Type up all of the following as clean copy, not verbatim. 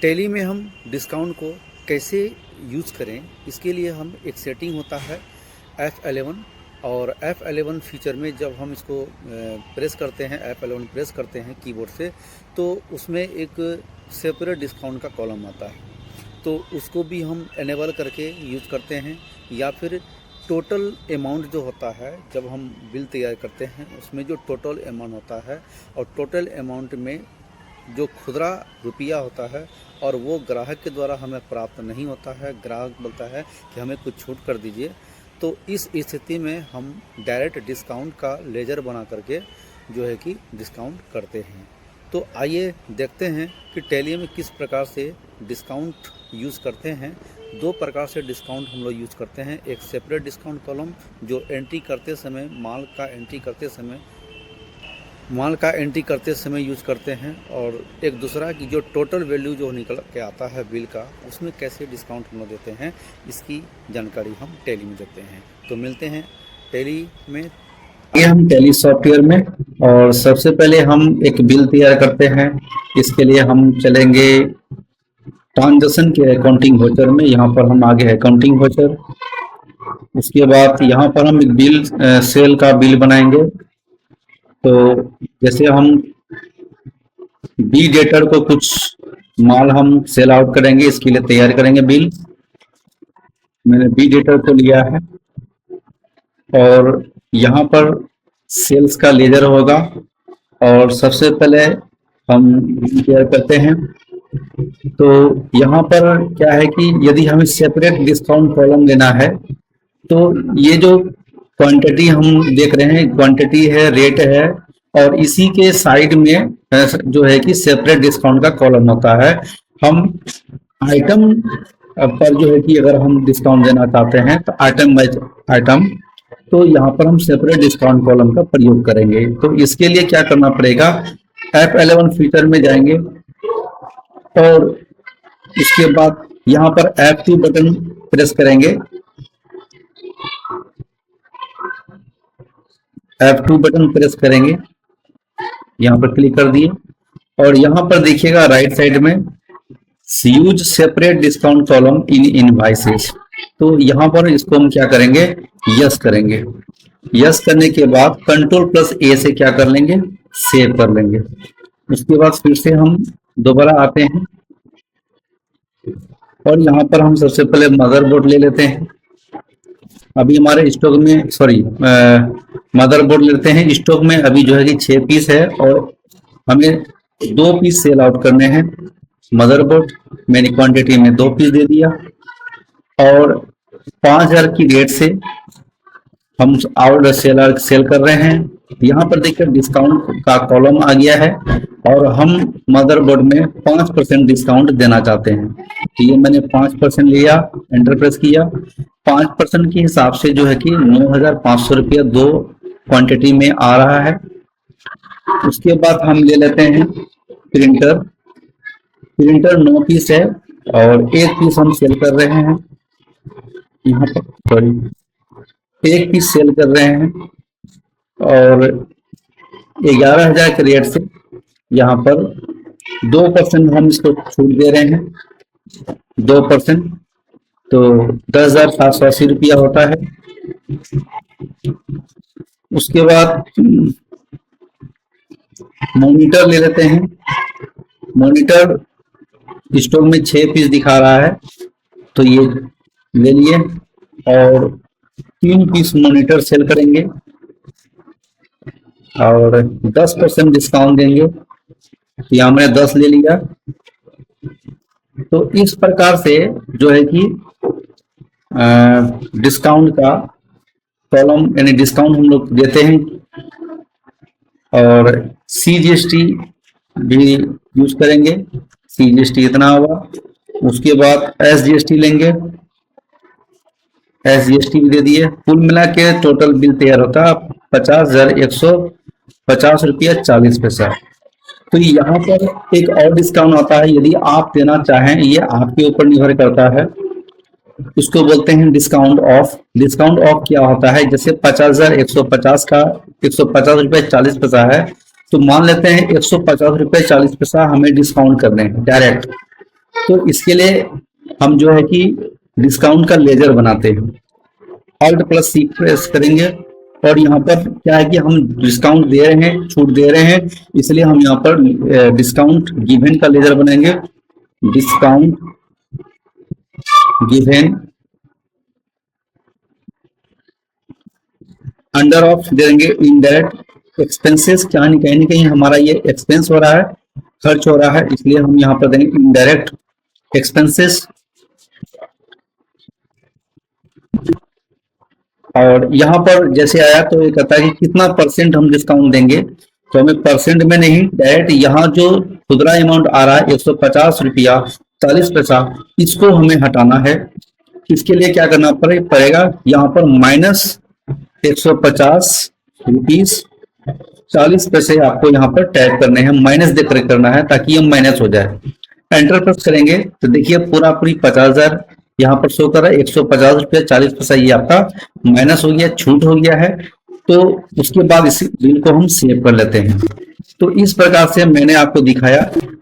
Tally में हम discount को कैसे यूज़ करें, इसके लिए हम एक सेटिंग होता है F11। और F11 फीचर में जब हम इसको प्रेस करते हैं, F11 प्रेस करते हैं कीबोर्ड से, तो उसमें एक सेपरेट डिस्काउंट का कॉलम आता है। तो उसको भी हम एनेबल करके यूज़ करते हैं, या फिर टोटल अमाउंट जो होता है, जब हम बिल तैयार करते हैं उसमें जो टोटल अमाउंट होता है, और टोटल अमाउंट में जो खुदरा रुपया होता है और वो ग्राहक के द्वारा हमें प्राप्त नहीं होता है, ग्राहक बोलता है कि हमें कुछ छूट कर दीजिए, तो इस स्थिति में हम डायरेक्ट डिस्काउंट का लेजर बना करके जो है कि डिस्काउंट करते हैं। तो आइए देखते हैं कि टैली में किस प्रकार से डिस्काउंट यूज़ करते हैं। दो प्रकार से डिस्काउंट हम लोग यूज़ करते हैं। एक सेपरेट डिस्काउंट कॉलम जो एंट्री करते समय माल का एंट्री करते समय यूज़ करते हैं, और एक दूसरा कि जो टोटल वैल्यू जो निकल के आता है बिल का, उसमें कैसे डिस्काउंट हम लोग देते हैं, इसकी जानकारी हम टैली में देते हैं। तो मिलते हैं टैली में। ये हम टैली सॉफ्टवेयर में, और सबसे पहले हम एक बिल तैयार करते हैं। इसके लिए हम चलेंगे ट्रांजैक्शन के अकाउंटिंग वाउचर में। यहाँ पर हम आगे अकाउंटिंग वाउचर, उसके बाद यहाँ पर हम एक बिल सेल का बिल बनाएंगे। तो जैसे हम बी डेटर को कुछ माल हम सेल आउट करेंगे, इसके लिए तैयार करेंगे बिल। मैंने बी डेटर को लिया है, और यहाँ पर सेल्स का लेजर होगा, और सबसे पहले हम तैयार करते हैं। तो यहाँ पर क्या है कि यदि हमें सेपरेट डिस्काउंट कॉलम लेना है, तो ये जो क्वांटिटी हम देख रहे हैं, क्वांटिटी है, रेट है, और इसी के साइड में जो है कि सेपरेट डिस्काउंट का कॉलम होता है। हम आइटम पर जो है कि अगर हम डिस्काउंट देना चाहते हैं तो आइटम बाय आइटम, तो यहाँ पर हम सेपरेट डिस्काउंट कॉलम का प्रयोग करेंगे। तो इसके लिए क्या करना पड़ेगा, F11 फीचर में जाएंगे, और इसके बाद यहाँ पर F2 बटन प्रेस करेंगे। F2 बटन प्रेस करेंगे, यहाँ पर क्लिक कर दिए, और यहाँ पर देखिएगा राइट साइड में use separate discount column in invoices. तो यहाँ पर इसको हम क्या करेंगे, यस करेंगे। यस करने के बाद Ctrl+A से क्या कर लेंगे, सेव कर लेंगे। उसके बाद फिर से हम दोबारा आते हैं, और यहाँ पर हम सबसे पहले मदरबोर्ड ले लेते हैं। अभी हमारे स्टॉक में, मदरबोर्ड लेते हैं। स्टॉक में अभी जो है कि 6 पीस है, और हमें 2 पीस सेल आउट करने हैं। मदरबोर्ड मैंने क्वांटिटी में 2 पीस दे दिया, और 5000 की रेट से हम आउट सेल कर रहे हैं। यहाँ पर देखकर डिस्काउंट का कॉलम आ गया है, और हम मदरबोर्ड में 5% डिस्काउंट देना चाहते हैं। तो ये मैंने 5% लिया, एंटर प्रेस किया। 5% के हिसाब से जो है कि 9500 रुपया 2 क्वांटिटी में आ रहा है। उसके बाद हम ले लेते हैं प्रिंटर। 9 पीस है, और 1 पीस हम सेल कर रहे हैं। यहाँ पर 1 पीस सेल कर रहे हैं, और 11000 के रेट से यहाँ पर 2% हम इसको छूट दे रहे हैं, 2%। तो 10,780 रुपया होता है। उसके बाद मॉनिटर ले लेते हैं। मॉनिटर स्टॉक में 6 पीस दिखा रहा है, तो ये ले लिए, और 3 पीस मॉनिटर सेल करेंगे, और 10% डिस्काउंट देंगे। यहाँ मैंने 10 ले लिया। तो इस प्रकार से जो है कि डिस्काउंट का कॉलम, यानी डिस्काउंट हम लोग देते हैं। और CGST भी यूज करेंगे। CGST इतना होगा। उसके बाद SGST लेंगे, SGST भी दे दिए। कुल मिला के टोटल बिल तैयार होता है 50,150 रुपया 40 पैसा। तो यहाँ पर एक और डिस्काउंट आता है, यदि आप देना चाहें, ये आपके ऊपर निर्भर करता है। इसको बोलते हैं डिस्काउंट ऑफ। डिस्काउंट ऑफ क्या होता है, जैसे 50,150 का 150 रुपये 40 पैसा है, तो मान लेते हैं 150 रुपये 40 पैसा हमें डिस्काउंट करने हैं डायरेक्ट। तो इसके लिए हम जो है कि डिस्काउंट का लेजर बनाते हैं। Alt प्लस C प्रेस करेंगे और यहाँ पर क्या है कि हम डिस्काउंट दे रहे हैं, छूट दे रहे हैं, इसलिए हम यहाँ पर डिस्काउंट गिवन का लेजर बनाएंगे। डिस्काउंट गिवन अंडर ऑफ देंगे इनडायरेक्ट एक्सपेंसेस, कहीं ना कहीं हमारा ये एक्सपेंस हो रहा है, खर्च हो रहा है, इसलिए हम यहाँ पर देंगे इनडायरेक्ट एक्सपेंसेस। और यहाँ पर जैसे आया तो ये कहता है कि कितना परसेंट हम डिस्काउंट देंगे, तो हमें परसेंट में नहीं, डायरेक्ट यहाँ जो खुदरा अमाउंट आ रहा है 150 रुपया 40 पैसा, इसको हमें हटाना है। इसके लिए क्या करना पड़ेगा, यहाँ पर माइनस 150 रुपीज 40 पैसे आपको यहाँ पर टाइप करने हैं, माइनस देकर करना है ताकि ये माइनस हो जाए। एंटर प्रेस करेंगे तो देखिए पूरी 50,000 यहाँ पर शो कर रहा है, 150 रुपया 40 पैसा ये आपका माइनस हो गया, छूट हो गया है। तो उसके बाद इस बिल को हम सेव कर लेते हैं। तो इस प्रकार से मैंने आपको दिखाया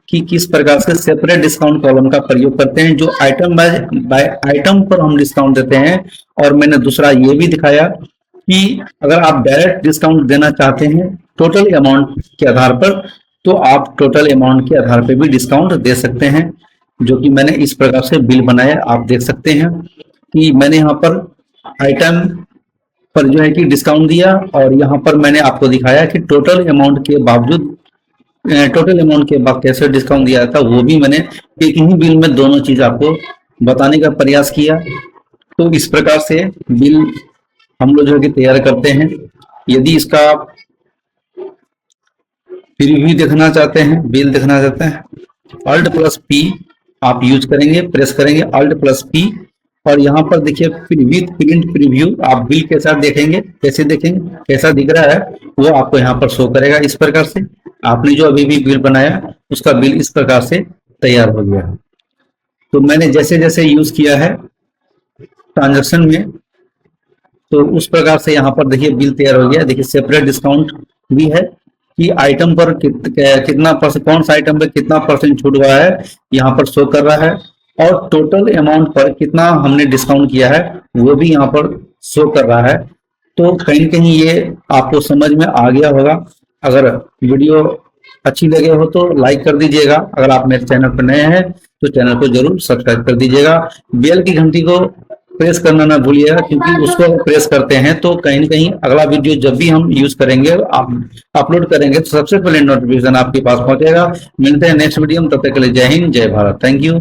कि किस प्रकार से सेपरेट डिस्काउंट कॉलम का प्रयोग करते हैं, जो आइटम बाय आइटम पर हम डिस्काउंट देते हैं। और मैंने दूसरा ये भी दिखाया कि अगर आप डायरेक्ट डिस्काउंट देना चाहते हैं टोटल अमाउंट के आधार पर, तो आप टोटल अमाउंट के आधार पर भी डिस्काउंट दे सकते हैं, जो कि मैंने इस प्रकार से बिल बनाया। आप देख सकते हैं कि मैंने यहाँ पर आइटम पर जो है कि डिस्काउंट दिया, और यहाँ पर मैंने आपको दिखाया कि टोटल अमाउंट के बावजूद टोटल अमाउंट के बाद कैसे डिस्काउंट दिया था, वो भी मैंने एक ही बिल में दोनों चीज आपको बताने का प्रयास किया। तो इस प्रकार से बिल हम लोग जो है कि तैयार करते हैं। यदि इसका प्रीव्यू देखना चाहते हैं, बिल देखना चाहते हैं, Alt प्लस P आप यूज करेंगे, प्रेस करेंगे Alt प्लस P, और यहाँ पर देखिए विथ प्रिंट प्रीव्यू आप बिल के साथ देखेंगे, कैसे देखेंगे, कैसा दिख रहा है वो आपको यहाँ पर शो करेगा। इस प्रकार से आपने जो अभी भी बिल बनाया उसका बिल इस प्रकार से तैयार हो गया है। तो मैंने जैसे जैसे यूज किया है ट्रांजैक्शन में, तो उस प्रकार से यहाँ पर देखिए बिल तैयार हो गया। देखिए सेपरेट डिस्काउंट भी है कि आइटम पर कितना परसेंट, कौन सा आइटम पर कितना परसेंट छूट हुआ है यहाँ पर शो कर रहा है, और टोटल अमाउंट पर कितना हमने डिस्काउंट किया है वो भी यहाँ पर शो कर रहा है। तो कहीं कहीं ये आपको समझ में आ गया होगा। अगर वीडियो अच्छी लगे हो तो लाइक कर दीजिएगा, अगर आप मेरे चैनल पर नए हैं तो चैनल को जरूर सब्सक्राइब कर दीजिएगा। बेल की घंटी को प्रेस करना ना भूलिएगा, क्योंकि उसको प्रेस करते हैं तो कहीं ना कहीं अगला वीडियो जब भी हम यूज करेंगे, आप अपलोड करेंगे, तो सबसे पहले नोटिफिकेशन आपके पास पहुंचेगा। मिलते हैं नेक्स्ट वीडियो में, तब तक के लिए जय हिंद, जय भारत, थैंक यू।